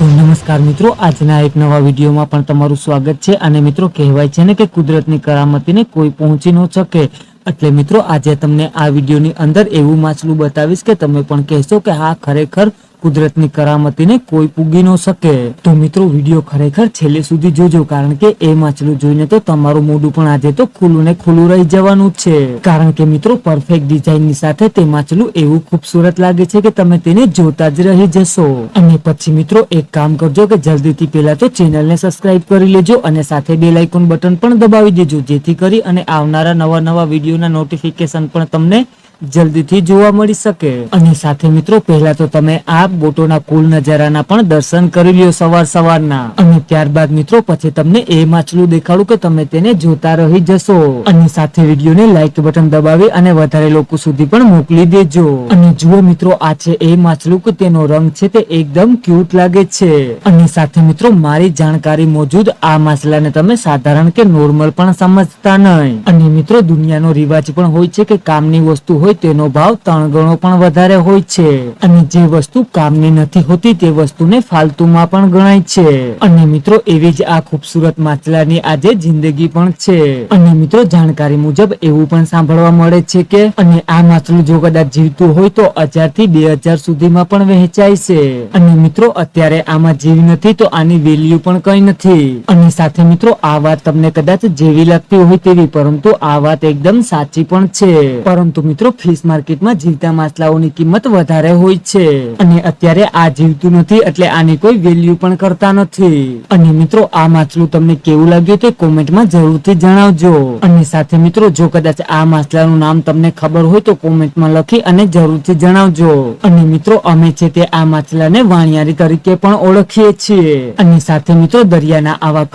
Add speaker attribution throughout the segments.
Speaker 1: નમસ્કાર મિત્રો, આજના એક નવા વિડીયોમાં પણ તમારું સ્વાગત છે। અને મિત્રો કહેવાય છે ને કે કુદરતની કરામતીને કોઈ પહોંચી ન શકે, એટલે મિત્રો આજે તમને આ વિડીયોની અંદર એવું માછલું બતાવીશ કે તમે પણ કહેશો કે હા ખરેખર કુદરતની કરામતીને કોઈ પૂગી ન શકે। તો મિત્રો વિડીયો ખરેખર છેલ્લે સુધી જોજો, કારણ કે એ માછલું જોઈને તો તમારું મોઢું પણ આજે તો ખુલ્લું ને ખુલ્લું રહી જવાનું છે। કારણ કે મિત્રો પરફેક્ટ ડિઝાઇનની સાથે તે માછલું એવું ખૂબસૂરત લાગે છે કે તમે તેને જોતા જ રહી જશો। અને પછી મિત્રો એક કામ કરજો કે જલ્દીથી પહેલા તો ચેનલને સબસ્ક્રાઇબ કરી લેજો અને સાથે બેલ આઇકોન બટન પણ દબાવી દેજો, જેથી કરી અને આવનારા નવા વિડીયોના નોટિફિકેશન પણ તમને જલ્દીથી જોવા મળી શકે। અને સાથે મિત્રો પહેલા તો તમે આ બોટોના કુલ નજારાના પણ દર્શન કરી લ્યો સવારના, અને ત્યારબાદ મિત્રો પછી તમને એ માછલું દેખાડું કે તમે તેને જોતા રહી જશો। અને સાથે વિડીયોને લાઈક બટન દબાવી અને વધારે લોકો સુધી પણ મોકલી દેજો। અને જુઓ મિત્રો, આ છે એ માછલું કે તેનો રંગ છે તે એકદમ ક્યુટ લાગે છે। અને સાથે મિત્રો મારી જાણકારી મોજૂદ આ માછલાને તમે સાધારણ કે નોર્મલ પણ સમજતા નહીં। અને મિત્રો દુનિયાનો રિવાજ પણ હોય છે કે કામની વસ્તુ હોય તેનો ભાવ 3 ગણો પણ વધારે હોય છે, અને જે વસ્તુ કામની નથી હોતી તે વસ્તુને ફાલતુમાં પણ ગણાય છે। અને મિત્રો એવી જ આ ખૂબસૂરત માછલાની આજે જિંદગી પણ છે। અને મિત્રો જાણકારી મુજબ એવું પણ સાંભળવા મળે છે કે અને આ માછલું જો કદાચ જીવતું હોય તો 1000 થી 2000 સુધીમાં પણ વહેંચાય છે। અને મિત્રો અત્યારે આમાં જીવ નથી તો આની વેલ્યુ પણ કઈ નથી। અને સાથે મિત્રો આ વાત તમને કદાચ જેવી લાગતી હોય તેવી, પરંતુ આ વાત એકદમ સાચી પણ છે। પરંતુ મિત્રો ફિશ માર્કેટમાં જીવતા માછલાઓની કિંમત વધારે હોય છે, અને અત્યારે આ જીવતું નથી એટલે આની કોઈ વેલ્યુ પણ કરતા નથી। અને મિત્રો આ માછલું તમને કેવું લાગ્યું તે કોમેન્ટમાં જરૂરથી જણાવજો। અને સાથે મિત્રો જો કદાચ આ માછલાનું નામ તમને ખબર હોય તો કોમેન્ટમાં લખી અને જરૂરથી જણાવજો। અને મિત્રો અમે છે તે આ માછલાને વાણિયારી તરીકે પણ ઓળખીએ છીએ। અને સાથે મિત્રો દરિયાના આવા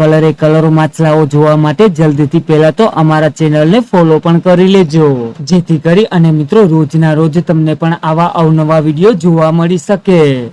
Speaker 1: કલરો માછલાઓ જોવા માટે જલ્દીથી પહેલા તો અમારા ચેનલને ફોલો પણ કરી લેજો, જેથી કરી અને મિત્રો રોજના રોજ તમને પણ આવા અવનવા વિડીયો જોવા મળી શકે।